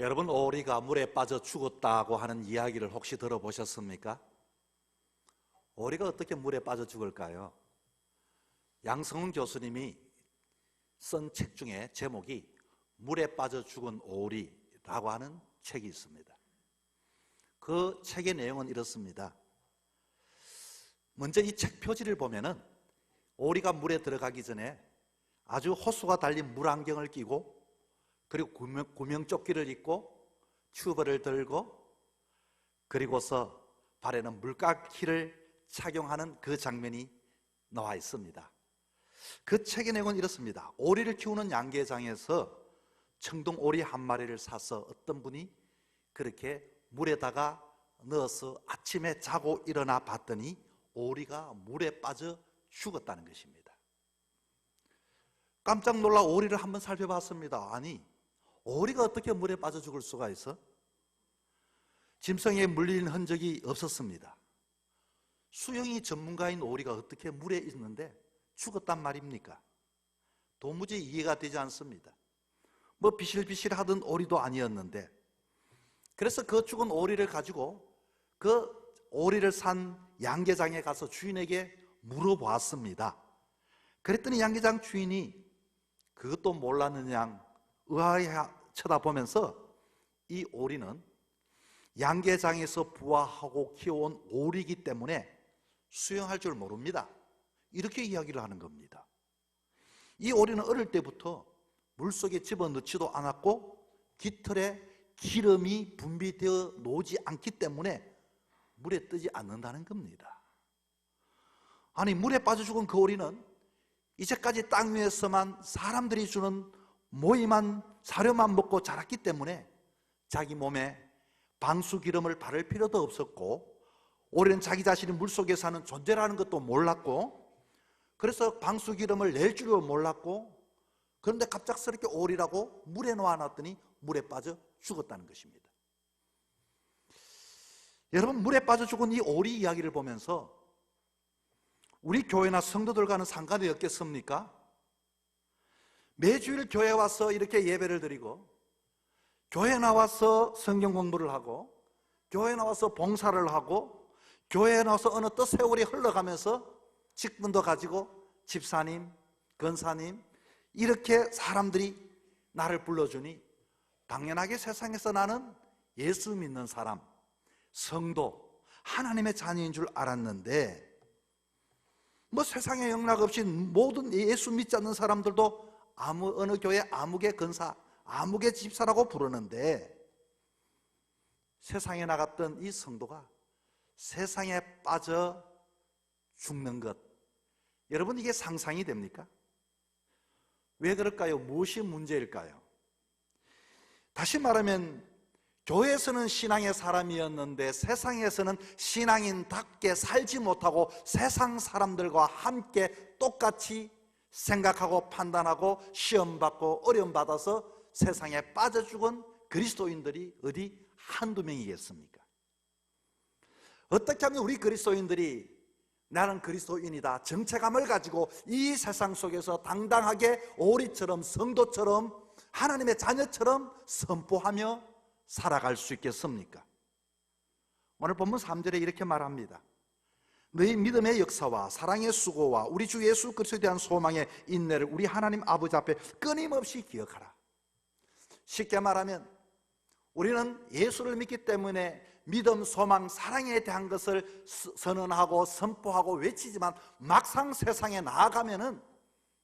여러분, 오리가 물에 빠져 죽었다고 하는 이야기를 혹시 들어보셨습니까? 오리가 어떻게 물에 빠져 죽을까요? 양성훈 교수님이 쓴 책 중에 제목이 물에 빠져 죽은 오리라고 하는 책이 있습니다. 그 책의 내용은 이렇습니다. 먼저 이 책 표지를 보면은 오리가 물에 들어가기 전에 아주 호수가 달린 물안경을 끼고, 그리고 구명조끼를 입고 튜브를 들고, 그리고서 발에는 물감키를 착용하는 그 장면이 나와 있습니다. 그 책의 내용은 이렇습니다. 오리를 키우는 양계장에서 청동 오리 한 마리를 사서 어떤 분이 그렇게 물에다가 넣어서 아침에 자고 일어나 봤더니 오리가 물에 빠져 죽었다는 것입니다. 깜짝 놀라 오리를 한번 살펴봤습니다. 아니, 오리가 어떻게 물에 빠져 죽을 수가 있어? 짐승에 물린 흔적이 없었습니다. 수영이 전문가인 오리가 어떻게 물에 있는데 죽었단 말입니까? 도무지 이해가 되지 않습니다. 뭐 비실비실하던 오리도 아니었는데, 그래서 그 죽은 오리를 가지고 그 오리를 산 양계장에 가서 주인에게 물어보았습니다. 그랬더니 양계장 주인이 그것도 몰랐는 양 의아해 쳐다보면서 이 오리는 양계장에서 부화하고 키워온 오리이기 때문에 수영할 줄 모릅니다, 이렇게 이야기를 하는 겁니다. 이 오리는 어릴 때부터 물속에 집어넣지도 않았고 깃털에 기름이 분비되어 놓지 않기 때문에 물에 뜨지 않는다는 겁니다. 아니, 물에 빠져 죽은 그 오리는 이제까지 땅 위에서만 사람들이 주는 모임한 사료만 먹고 자랐기 때문에 자기 몸에 방수기름을 바를 필요도 없었고, 오리는 자기 자신이 물속에 사는 존재라는 것도 몰랐고, 그래서 방수기름을 낼 줄도 몰랐고, 그런데 갑작스럽게 오리라고 물에 놓아놨더니 물에 빠져 죽었다는 것입니다. 여러분, 물에 빠져 죽은 이 오리 이야기를 보면서 우리 교회나 성도들과는 상관이 없겠습니까? 매주일 교회에 와서 이렇게 예배를 드리고, 교회에 나와서 성경 공부를 하고, 교회에 나와서 봉사를 하고, 교회에 나와서 어느 또 세월이 흘러가면서 직분도 가지고 집사님, 권사님 이렇게 사람들이 나를 불러주니 당연하게 세상에서 나는 예수 믿는 사람, 성도, 하나님의 자녀인 줄 알았는데, 뭐 세상에 영락 없이 모든 예수 믿지 않는 사람들도 어느 교회 아무개 권사, 아무개 집사라고 부르는데, 세상에 나갔던 이 성도가 세상에 빠져 죽는 것, 여러분, 이게 상상이 됩니까? 왜 그럴까요? 무엇이 문제일까요? 다시 말하면 교회에서는 신앙의 사람이었는데 세상에서는 신앙인답게 살지 못하고 세상 사람들과 함께 똑같이 생각하고 판단하고 시험받고 어려움받아서 세상에 빠져 죽은 그리스도인들이 어디 한두 명이겠습니까? 어떻게 하면 우리 그리스도인들이 나는 그리스도인이다 정체감을 가지고 이 세상 속에서 당당하게 오리처럼, 성도처럼, 하나님의 자녀처럼 선포하며 살아갈 수 있겠습니까? 오늘 본문 3절에 이렇게 말합니다. 너희 믿음의 역사와 사랑의 수고와 우리 주 예수 그리스도에 대한 소망의 인내를 우리 하나님 아버지 앞에 끊임없이 기억하라. 쉽게 말하면 우리는 예수를 믿기 때문에 믿음, 소망, 사랑에 대한 것을 선언하고 선포하고 외치지만 막상 세상에 나아가면은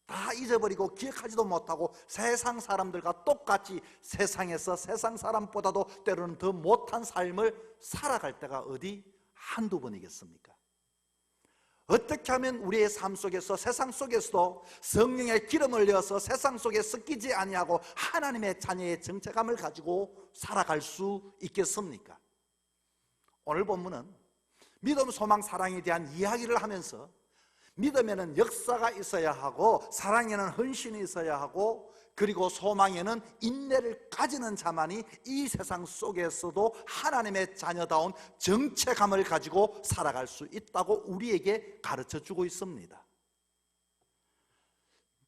다 잊어버리고 기억하지도 못하고 세상 사람들과 똑같이 세상에서 세상 사람보다도 때로는 더 못한 삶을 살아갈 때가 어디 한두 번이겠습니까? 어떻게 하면 우리의 삶 속에서, 세상 속에서도 성령의 기름을 내어서 세상 속에 섞이지 아니하고 하나님의 자녀의 정체감을 가지고 살아갈 수 있겠습니까? 오늘 본문은 믿음, 소망, 사랑에 대한 이야기를 하면서 믿음에는 역사가 있어야 하고, 사랑에는 헌신이 있어야 하고, 그리고 소망에는 인내를 가지는 자만이 이 세상 속에서도 하나님의 자녀다운 정체감을 가지고 살아갈 수 있다고 우리에게 가르쳐주고 있습니다.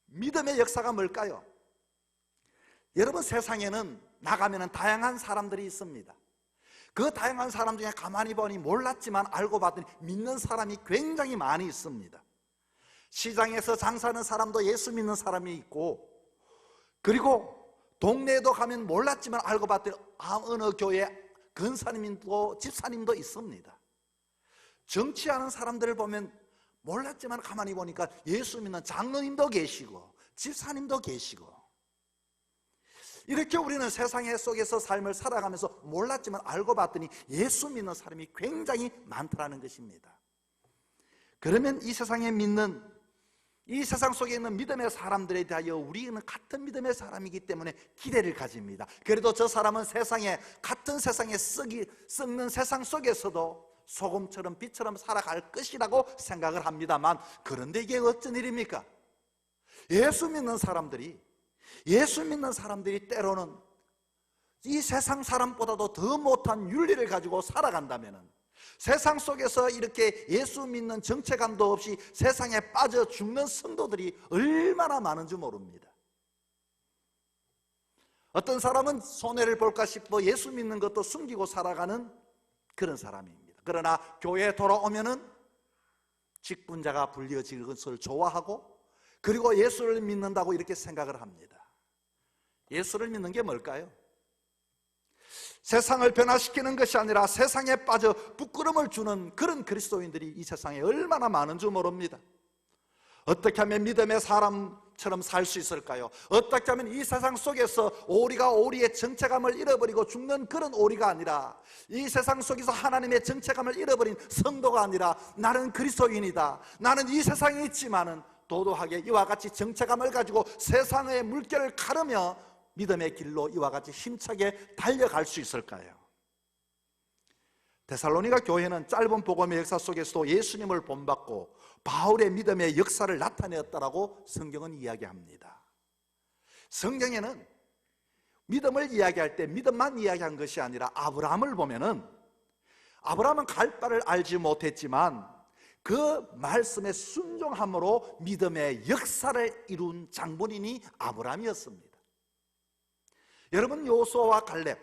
믿음의 역사가 뭘까요? 여러분, 세상에는 나가면은 다양한 사람들이 있습니다. 그 다양한 사람 중에 가만히 보니 몰랐지만 알고 봤더니 믿는 사람이 굉장히 많이 있습니다. 시장에서 장사하는 사람도 예수 믿는 사람이 있고, 그리고 동네에도 가면 몰랐지만 알고 봤더니 어느 교회 근사님도 집사님도 있습니다. 정치하는 사람들을 보면 몰랐지만 가만히 보니까 예수 믿는 장로님도 계시고 집사님도 계시고, 이렇게 우리는 세상 속에서 삶을 살아가면서 몰랐지만 알고 봤더니 예수 믿는 사람이 굉장히 많다는 것입니다. 그러면 이 세상에 믿는, 이 세상 속에 있는 믿음의 사람들에 대하여 우리는 같은 믿음의 사람이기 때문에 기대를 가집니다. 그래도 저 사람은 같은 세상에 썩는 세상 속에서도 소금처럼 빛처럼 살아갈 것이라고 생각을 합니다만, 그런데 이게 어쩐 일입니까? 예수 믿는 사람들이 때로는 이 세상 사람보다도 더 못한 윤리를 가지고 살아간다면, 세상 속에서 이렇게 예수 믿는 정체감도 없이 세상에 빠져 죽는 성도들이 얼마나 많은지 모릅니다. 어떤 사람은 손해를 볼까 싶어 예수 믿는 것도 숨기고 살아가는 그런 사람입니다. 그러나 교회에 돌아오면은 직분자가 불려지는 것을 좋아하고, 그리고 예수를 믿는다고 이렇게 생각을 합니다. 예수를 믿는 게 뭘까요? 세상을 변화시키는 것이 아니라 세상에 빠져 부끄러움을 주는 그런 그리스도인들이 이 세상에 얼마나 많은 줄 모릅니다. 어떻게 하면 믿음의 사람처럼 살 수 있을까요? 어떻게 하면 이 세상 속에서 오리가 오리의 정체감을 잃어버리고 죽는 그런 오리가 아니라, 이 세상 속에서 하나님의 정체감을 잃어버린 성도가 아니라, 나는 그리스도인이다, 나는 이 세상에 있지만은 도도하게 이와 같이 정체감을 가지고 세상의 물결을 가르며 믿음의 길로 이와 같이 힘차게 달려갈 수 있을까요? 데살로니가 교회는 짧은 복음의 역사 속에서도 예수님을 본받고 바울의 믿음의 역사를 나타내었다라고 성경은 이야기합니다. 성경에는 믿음을 이야기할 때 믿음만 이야기한 것이 아니라, 아브라함을 보면은 아브라함은 갈 바를 알지 못했지만 그 말씀에 순종함으로 믿음의 역사를 이룬 장본인이 아브라함이었습니다. 여러분, 여호수아와 갈렙,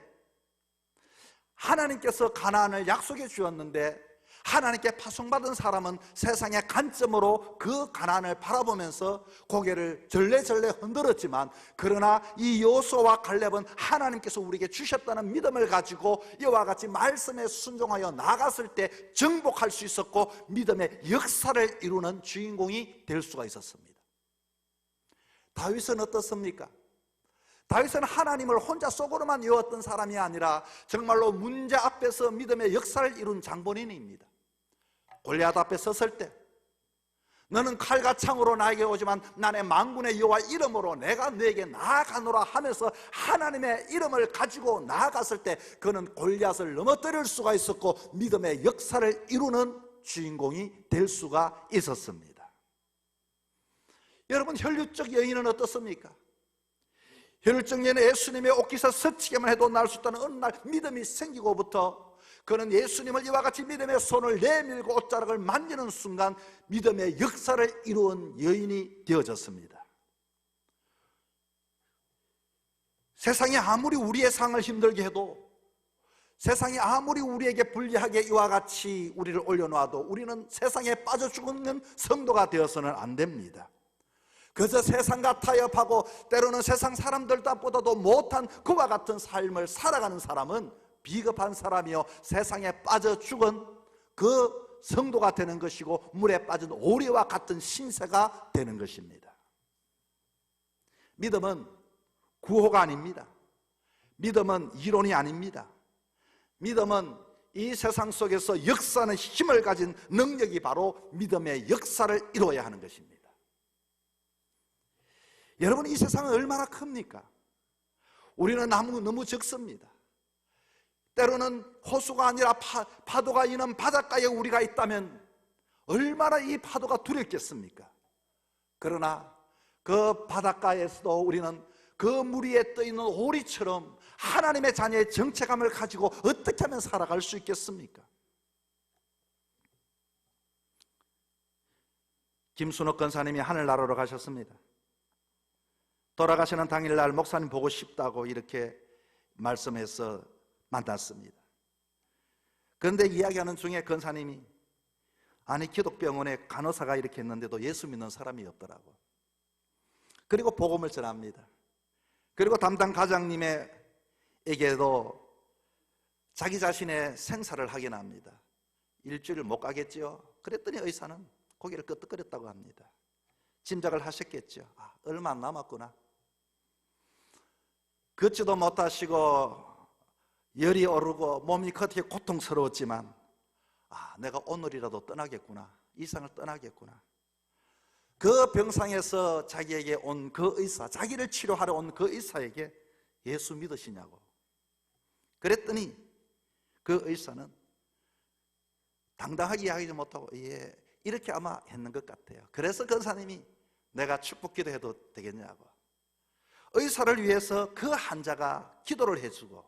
하나님께서 가나안을 약속해 주었는데 하나님께 파송받은 사람은 세상의 관점으로 그 가나안을 바라보면서 고개를 절레절레 흔들었지만, 그러나 이 여호수아와 갈렙은 하나님께서 우리에게 주셨다는 믿음을 가지고 이와 같이 말씀에 순종하여 나갔을 때 정복할 수 있었고 믿음의 역사를 이루는 주인공이 될 수가 있었습니다. 다윗은 어떻습니까? 다윗은 하나님을 혼자 속으로만 외웠던 사람이 아니라 정말로 문제 앞에서 믿음의 역사를 이룬 장본인입니다. 골리앗 앞에 섰을 때 너는 칼과 창으로 나에게 오지만 나의 만군의 여호와 이름으로 내가 너에게 나아가노라 하면서 하나님의 이름을 가지고 나아갔을 때 그는 골리앗을 넘어뜨릴 수가 있었고 믿음의 역사를 이루는 주인공이 될 수가 있었습니다. 여러분, 혈육적 여인은 어떻습니까? 혈육적 여인은 예수님의 옷깃을 스치기만 해도 날 수 있다는 어느 날 믿음이 생기고부터 그는 예수님을 이와 같이 믿음의 손을 내밀고 옷자락을 만지는 순간 믿음의 역사를 이루은 여인이 되어졌습니다. 세상이 아무리 우리의 상을 힘들게 해도, 세상이 아무리 우리에게 불리하게 이와 같이 우리를 올려놓아도 우리는 세상에 빠져 죽는 성도가 되어서는 안 됩니다. 그저 세상과 타협하고 때로는 세상 사람들보다도 못한 그와 같은 삶을 살아가는 사람은 비겁한 사람이요 세상에 빠져 죽은 그 성도가 되는 것이고 물에 빠진 오리와 같은 신세가 되는 것입니다. 믿음은 구호가 아닙니다. 믿음은 이론이 아닙니다. 믿음은 이 세상 속에서 역사하는 힘을 가진 능력이 바로 믿음의 역사를 이루어야 하는 것입니다. 여러분, 이 세상은 얼마나 큽니까? 우리는 너무 적습니다. 때로는 호수가 아니라 파도가 있는 바닷가에 우리가 있다면 얼마나 이 파도가 두렵겠습니까? 그러나 그 바닷가에서도 우리는 그 물 위에 떠있는 오리처럼 하나님의 자녀의 정체감을 가지고 어떻게 하면 살아갈 수 있겠습니까? 김순옥 권사님이 하늘나라로 가셨습니다. 돌아가시는 당일날 목사님 보고 싶다고 이렇게 말씀해서 만났습니다. 그런데 이야기하는 중에 권사님이 아니 기독병원에 간호사가 이렇게 했는데도 예수 믿는 사람이 없더라고. 그리고 복음을 전합니다. 그리고 담당 과장님에게도 자기 자신의 생사를 확인합니다. 일주일 못 가겠지요? 그랬더니 의사는 고개를 끄덕거렸다고 합니다. 짐작을 하셨겠죠. 아, 얼마 안 남았구나. 걷지도 못하시고 열이 오르고 몸이 그렇게 고통스러웠지만 아, 내가 오늘이라도 떠나겠구나. 이 세상을 떠나겠구나. 그 병상에서 자기에게 온 그 의사, 자기를 치료하러 온 그 의사에게 예수 믿으시냐고 그랬더니 그 의사는 당당하게 이야기하지 못하고 예, 이렇게 아마 했는 것 같아요. 그래서 권사님이 내가 축복기도 해도 되겠냐고. 의사를 위해서 그 환자가 기도를 해주고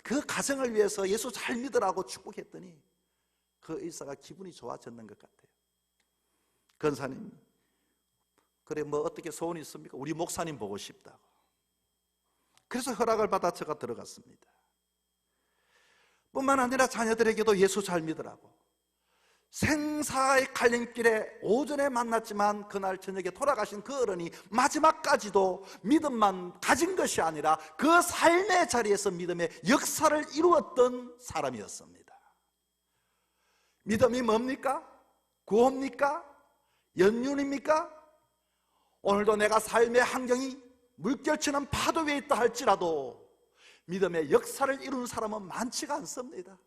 그 가정을 위해서 예수 잘 믿으라고 축복했더니 그 의사가 기분이 좋아졌는 것 같아요. 권사님, 그래 뭐 어떻게 소원이 있습니까? 우리 목사님 보고 싶다고. 그래서 허락을 받아 제가 들어갔습니다. 뿐만 아니라 자녀들에게도 예수 잘 믿으라고. 생사의 갈림길에 오전에 만났지만 그날 저녁에 돌아가신 그 어른이 마지막까지도 믿음만 가진 것이 아니라 그 삶의 자리에서 믿음의 역사를 이루었던 사람이었습니다. 믿음이 뭡니까? 구원입니까? 연륜입니까? 오늘도 내가 삶의 환경이 물결치는 파도 위에 있다 할지라도 믿음의 역사를 이루는 사람은 많지가 않습니다.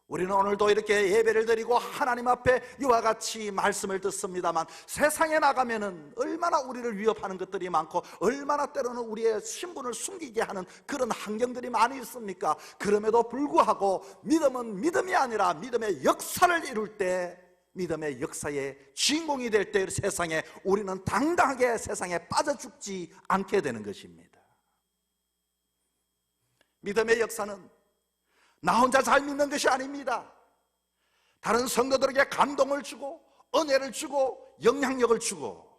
우리는 오늘도 이렇게 예배를 드리고 하나님 앞에 이와 같이 말씀을 듣습니다만 세상에 나가면은 얼마나 우리를 위협하는 것들이 많고 얼마나 때로는 우리의 신분을 숨기게 하는 그런 환경들이 많이 있습니까? 그럼에도 불구하고 믿음은 믿음이 아니라 믿음의 역사를 이룰 때, 믿음의 역사의 주인공이 될 때 세상에 우리는 당당하게 세상에 빠져 죽지 않게 되는 것입니다. 믿음의 역사는 나 혼자 잘 믿는 것이 아닙니다. 다른 성도들에게 감동을 주고 은혜를 주고 영향력을 주고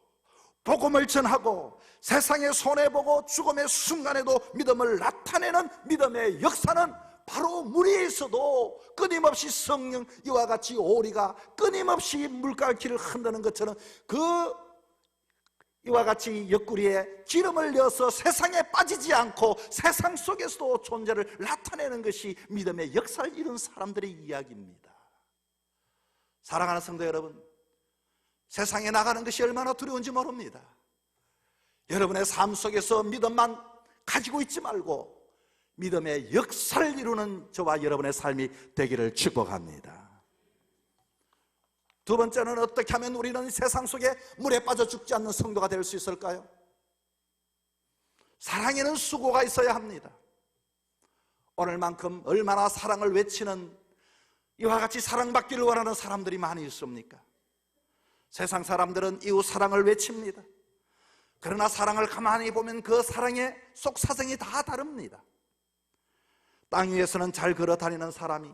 복음을 전하고 세상에 손해보고 죽음의 순간에도 믿음을 나타내는 믿음의 역사는 바로 물 위에 있어도 끊임없이 성령 이와 같이 오리가 끊임없이 물갈퀴를 흔드는 것처럼 그 이와 같이 옆구리에 기름을 넣어서 세상에 빠지지 않고 세상 속에서도 존재를 나타내는 것이 믿음의 역사를 이룬 사람들의 이야기입니다. 사랑하는 성도 여러분, 세상에 나가는 것이 얼마나 두려운지 모릅니다. 여러분의 삶 속에서 믿음만 가지고 있지 말고 믿음의 역사를 이루는 저와 여러분의 삶이 되기를 축복합니다. 두 번째는 어떻게 하면 우리는 세상 속에 물에 빠져 죽지 않는 성도가 될 수 있을까요? 사랑에는 수고가 있어야 합니다. 오늘만큼 얼마나 사랑을 외치는 이와 같이 사랑받기를 원하는 사람들이 많이 있습니까? 세상 사람들은 이웃 사랑을 외칩니다. 그러나 사랑을 가만히 보면 그 사랑의 속사정이 다 다릅니다. 땅 위에서는 잘 걸어 다니는 사람이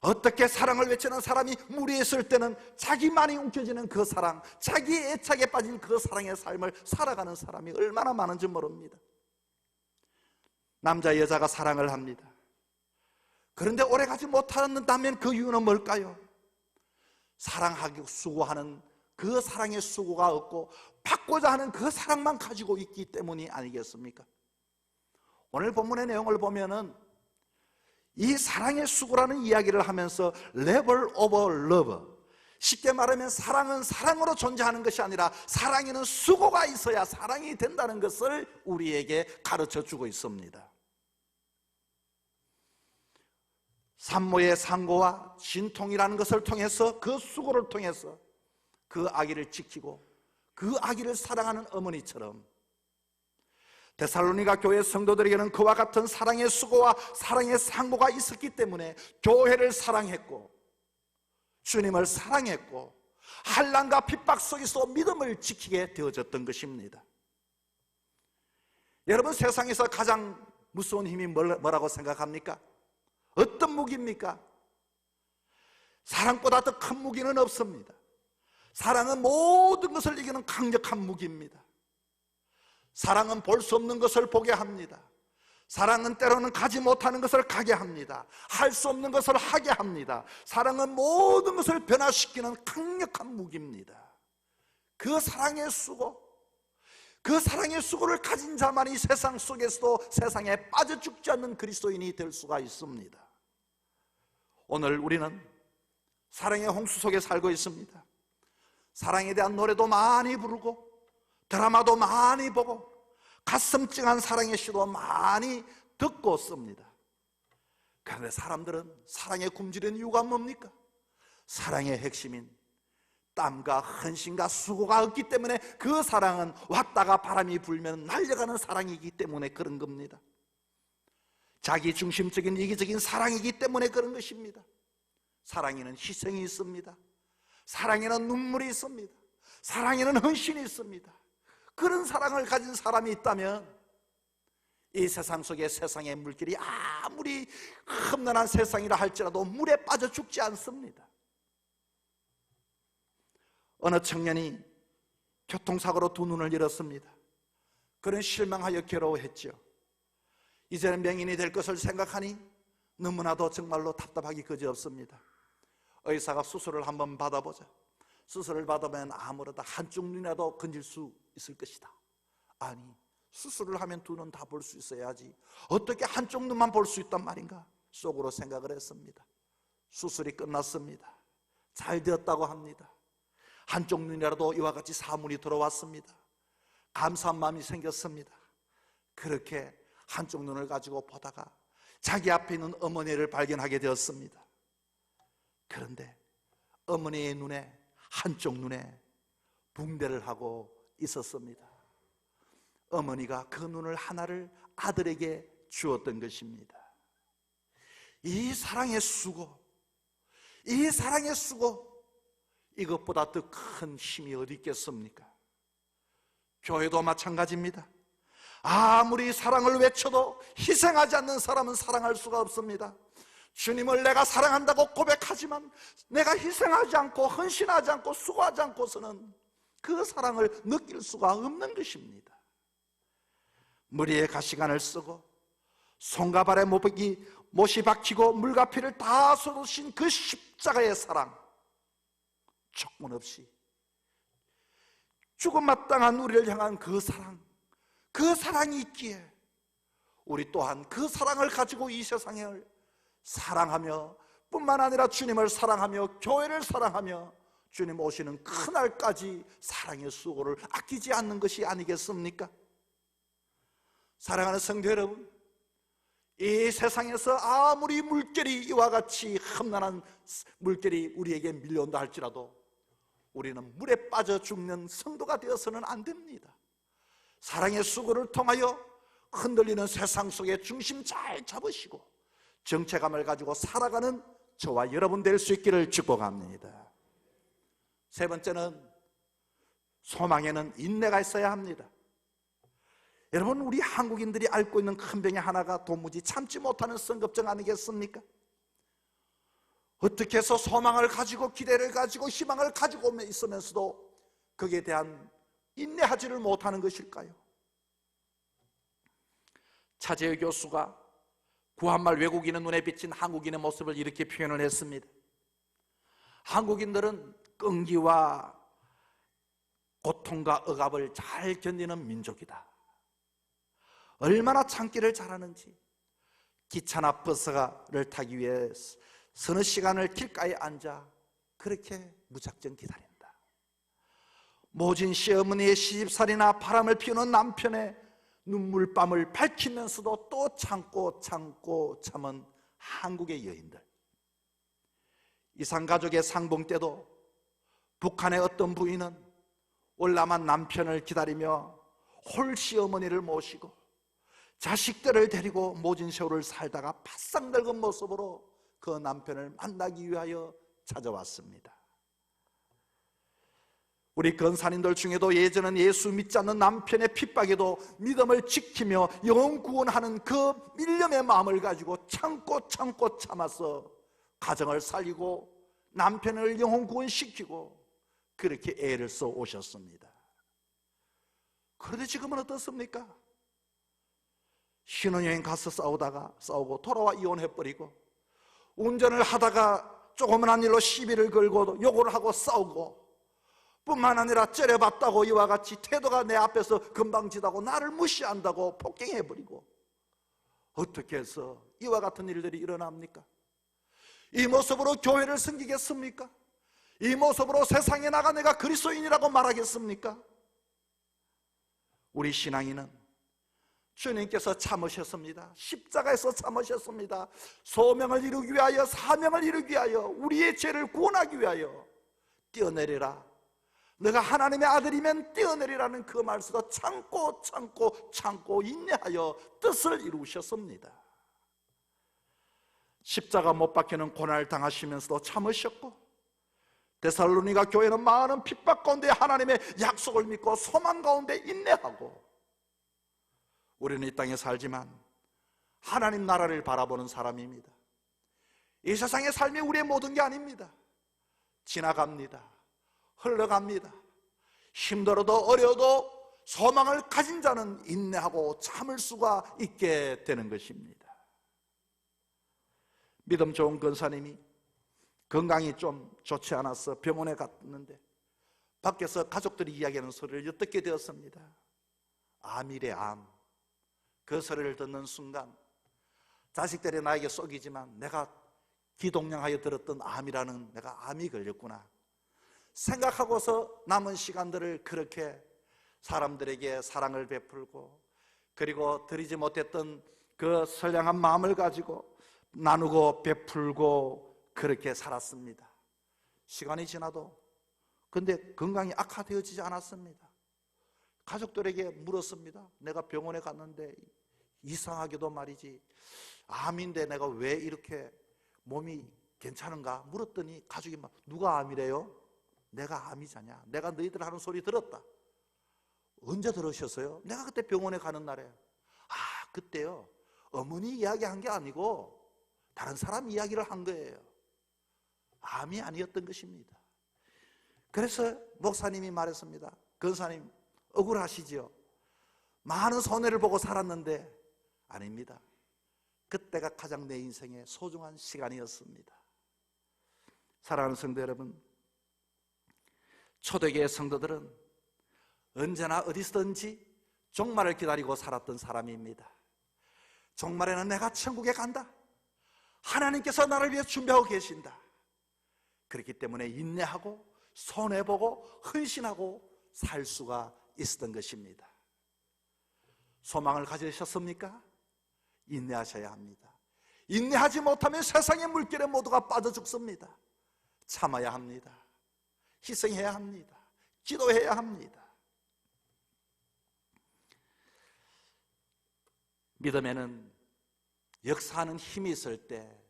어떻게 사랑을 외치는 사람이 물 위에 있을 때는 자기만이 움켜쥐는 그 사랑, 자기의 애착에 빠진 그 사랑의 삶을 살아가는 사람이 얼마나 많은지 모릅니다. 남자 여자가 사랑을 합니다. 그런데 오래가지 못한다면 그 이유는 뭘까요? 사랑하기 수고하는 그 사랑의 수고가 없고 받고자 하는 그 사랑만 가지고 있기 때문이 아니겠습니까? 오늘 본문의 내용을 보면은 이 사랑의 수고라는 이야기를 하면서 level of love, 쉽게 말하면 사랑은 사랑으로 존재하는 것이 아니라 사랑에는 수고가 있어야 사랑이 된다는 것을 우리에게 가르쳐 주고 있습니다. 산모의 상고와 진통이라는 것을 통해서 그 수고를 통해서 그 아기를 지키고 그 아기를 사랑하는 어머니처럼 데살로니가 교회 성도들에게는 그와 같은 사랑의 수고와 사랑의 상고가 있었기 때문에 교회를 사랑했고 주님을 사랑했고 환난과 핍박 속에서 믿음을 지키게 되어졌던 것입니다. 여러분, 세상에서 가장 무서운 힘이 뭐라고 생각합니까? 어떤 무기입니까? 사랑보다 더 큰 무기는 없습니다. 사랑은 모든 것을 이기는 강력한 무기입니다. 사랑은 볼 수 없는 것을 보게 합니다. 사랑은 때로는 가지 못하는 것을 가게 합니다. 할 수 없는 것을 하게 합니다. 사랑은 모든 것을 변화시키는 강력한 무기입니다. 그 사랑의 수고, 그 사랑의 수고를 가진 자만이 세상 속에서도 세상에 빠져 죽지 않는 그리스도인이 될 수가 있습니다. 오늘 우리는 사랑의 홍수 속에 살고 있습니다. 사랑에 대한 노래도 많이 부르고 드라마도 많이 보고 가슴 찡한 사랑의 시도 많이 듣고 씁니다. 그런데 사람들은 사랑에 굶주린 이유가 뭡니까? 사랑의 핵심인 땀과 헌신과 수고가 없기 때문에, 그 사랑은 왔다가 바람이 불면 날려가는 사랑이기 때문에 그런 겁니다. 자기 중심적인 이기적인 사랑이기 때문에 그런 것입니다. 사랑에는 희생이 있습니다. 사랑에는 눈물이 있습니다. 사랑에는 헌신이 있습니다. 그런 사랑을 가진 사람이 있다면 이 세상 속에 세상의 물길이 아무리 험난한 세상이라 할지라도 물에 빠져 죽지 않습니다. 어느 청년이 교통사고로 두 눈을 잃었습니다. 그는 실망하여 괴로워했죠. 이제는 명인이 될 것을 생각하니 너무나도 정말로 답답하기 그지없습니다. 의사가 수술을 한번 받아보자. 수술을 받으면 아무래도 한쪽 눈이라도 건질 수 있을 것이다. 아니, 수술을 하면 두 눈 다 볼 수 있어야지 어떻게 한쪽 눈만 볼 수 있단 말인가 속으로 생각을 했습니다. 수술이 끝났습니다. 잘 되었다고 합니다. 한쪽 눈이라도 이와 같이 사문이 들어왔습니다. 감사한 마음이 생겼습니다. 그렇게 한쪽 눈을 가지고 보다가 자기 앞에 있는 어머니를 발견하게 되었습니다. 그런데 어머니의 눈에, 한쪽 눈에 붕대를 하고 있었습니다. 어머니가 그 눈을 하나를 아들에게 주었던 것입니다. 이 사랑의 수고, 이 사랑의 수고, 이것보다 더 큰 힘이 어디 있겠습니까? 교회도 마찬가지입니다. 아무리 사랑을 외쳐도 희생하지 않는 사람은 사랑할 수가 없습니다. 주님을 내가 사랑한다고 고백하지만 내가 희생하지 않고 헌신하지 않고 수고하지 않고서는 그 사랑을 느낄 수가 없는 것입니다. 머리에 가시관을 쓰고 손과 발에 못이 박히고 물과 피를 다 쏟으신 그 십자가의 사랑, 조건 없이 죽음 마땅한 우리를 향한 그 사랑, 그 사랑이 있기에 우리 또한 그 사랑을 가지고 이 세상을 사랑하며 뿐만 아니라 주님을 사랑하며 교회를 사랑하며 주님 오시는 그날까지 사랑의 수고를 아끼지 않는 것이 아니겠습니까? 사랑하는 성도 여러분, 이 세상에서 아무리 물결이 이와 같이 험난한 물결이 우리에게 밀려온다 할지라도 우리는 물에 빠져 죽는 성도가 되어서는 안 됩니다. 사랑의 수고를 통하여 흔들리는 세상 속에 중심 잘 잡으시고 정체감을 가지고 살아가는 저와 여러분 될 수 있기를 축복합니다. 세 번째는 소망에는 인내가 있어야 합니다. 여러분, 우리 한국인들이 앓고 있는 큰 병의 하나가 도무지 참지 못하는 성급증 아니겠습니까? 어떻게 해서 소망을 가지고 기대를 가지고 희망을 가지고 있으면서도 거기에 대한 인내하지를 못하는 것일까요? 차재우 교수가 구한말 외국인의 눈에 비친 한국인의 모습을 이렇게 표현을 했습니다. 한국인들은 끈기와 고통과 억압을 잘 견디는 민족이다. 얼마나 참기를 잘하는지 기차나 버스를 타기 위해 서너 시간을 길가에 앉아 그렇게 무작정 기다린다. 모진 시어머니의 시집살이나 바람을 피우는 남편의 눈물밤을 밝히면서도 또 참고 참은 한국의 여인들. 이산가족의 상봉 때도 북한의 어떤 부인은 월남한 남편을 기다리며 홀시어머니를 모시고 자식들을 데리고 모진 세월을 살다가 바싹 늙은 모습으로 그 남편을 만나기 위하여 찾아왔습니다. 우리 건산인들 중에도 예전은 예수 믿지 않는 남편의 핍박에도 믿음을 지키며 영혼 구원하는 그 밀렴의 마음을 가지고 참고 참아서 가정을 살리고 남편을 영혼 구원시키고 그렇게 애를 써 오셨습니다. 그런데 지금은 어떻습니까? 신혼여행 가서 싸우고 돌아와 이혼해버리고, 운전을 하다가 조그만한 일로 시비를 걸고 욕을 하고 싸우고, 뿐만 아니라 째려봤다고 이와 같이 태도가 내 앞에서 건방지다고 나를 무시한다고 폭행해버리고, 어떻게 해서 이와 같은 일들이 일어납니까? 이 모습으로 교회를 섬기겠습니까? 이 모습으로 세상에 나가 내가 그리스도인이라고 말하겠습니까? 우리 신앙인은 주님께서 참으셨습니다. 십자가에서 참으셨습니다. 소명을 이루기 위하여, 사명을 이루기 위하여, 우리의 죄를 구원하기 위하여 뛰어내리라, 너가 하나님의 아들이면 뛰어내리라는 그 말씀도 참고 인내하여 뜻을 이루셨습니다. 십자가 못 박히는 고난을 당하시면서도 참으셨고, 데살로니가 교회는 많은 핍박 가운데 하나님의 약속을 믿고 소망 가운데 인내하고, 우리는 이 땅에 살지만 하나님 나라를 바라보는 사람입니다. 이 세상의 삶이 우리의 모든 게 아닙니다. 지나갑니다. 흘러갑니다. 힘들어도 어려워도 소망을 가진 자는 인내하고 참을 수가 있게 되는 것입니다. 믿음 좋은 권사님이 건강이 좀 좋지 않아서 병원에 갔는데 밖에서 가족들이 이야기하는 소리를 듣게 되었습니다. 암이래, 암. 그 소리를 듣는 순간 자식들이 나에게 속이지만 내가 기동량하여 들었던 암이라는, 내가 암이 걸렸구나 생각하고서 남은 시간들을 그렇게 사람들에게 사랑을 베풀고, 그리고 드리지 못했던 그 선량한 마음을 가지고 나누고 베풀고 그렇게 살았습니다. 시간이 지나도 근데 건강이 악화되어지지 않았습니다. 가족들에게 물었습니다. 내가 병원에 갔는데 이상하게도 말이지, 암인데 내가 왜 이렇게 몸이 괜찮은가 물었더니 가족이 막, 누가 암이래요? 내가 암이잖냐, 내가 너희들 하는 소리 들었다. 언제 들으셨어요? 내가 그때 병원에 가는 날에. 아, 그때요, 어머니 이야기한 게 아니고 다른 사람 이야기를 한 거예요. 암이 아니었던 것입니다. 그래서 목사님이 말했습니다. 권사님 억울하시지요? 많은 손해를 보고 살았는데. 아닙니다. 그때가 가장 내 인생의 소중한 시간이었습니다. 사랑하는 성도 여러분, 초대교회 성도들은 언제나 어디서든지 종말을 기다리고 살았던 사람입니다. 종말에는 내가 천국에 간다, 하나님께서 나를 위해 준비하고 계신다, 그렇기 때문에 인내하고 손해보고 헌신하고 살 수가 있었던 것입니다. 소망을 가지셨습니까? 인내하셔야 합니다. 인내하지 못하면 세상의 물결에 모두가 빠져 죽습니다. 참아야 합니다. 희생해야 합니다. 기도해야 합니다. 믿음에는 역사하는 힘이 있을 때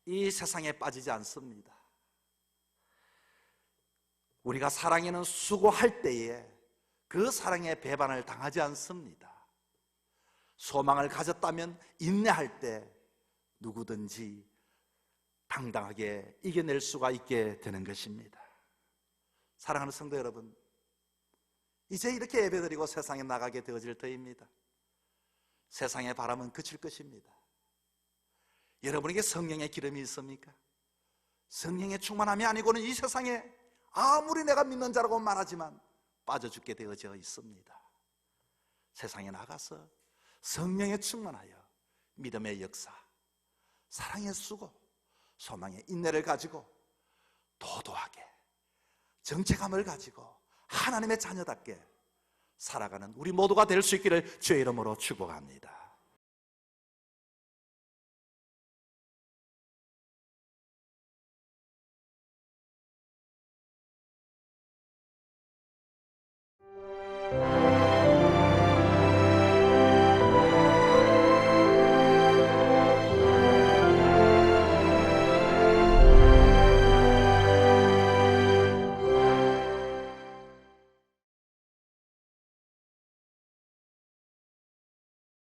이 세상에 빠지지 않습니다. 우리가 사랑에는 수고할 때에 그 사랑의 배반을 당하지 않습니다. 소망을 가졌다면 인내할 때 누구든지 당당하게 이겨낼 수가 있게 되는 것입니다. 사랑하는 성도 여러분, 이제 이렇게 예배드리고 세상에 나가게 되어질 터입니다. 세상의 바람은 그칠 것입니다. 여러분에게 성령의 기름이 있습니까? 성령의 충만함이 아니고는 이 세상에 아무리 내가 믿는 자라고 말하지만 빠져 죽게 되어져 있습니다. 세상에 나가서 성령에 충만하여 믿음의 역사, 사랑의 수고, 소망의 인내를 가지고 도도하게 정체감을 가지고 하나님의 자녀답게 살아가는 우리 모두가 될 수 있기를 주의 이름으로 축복합니다.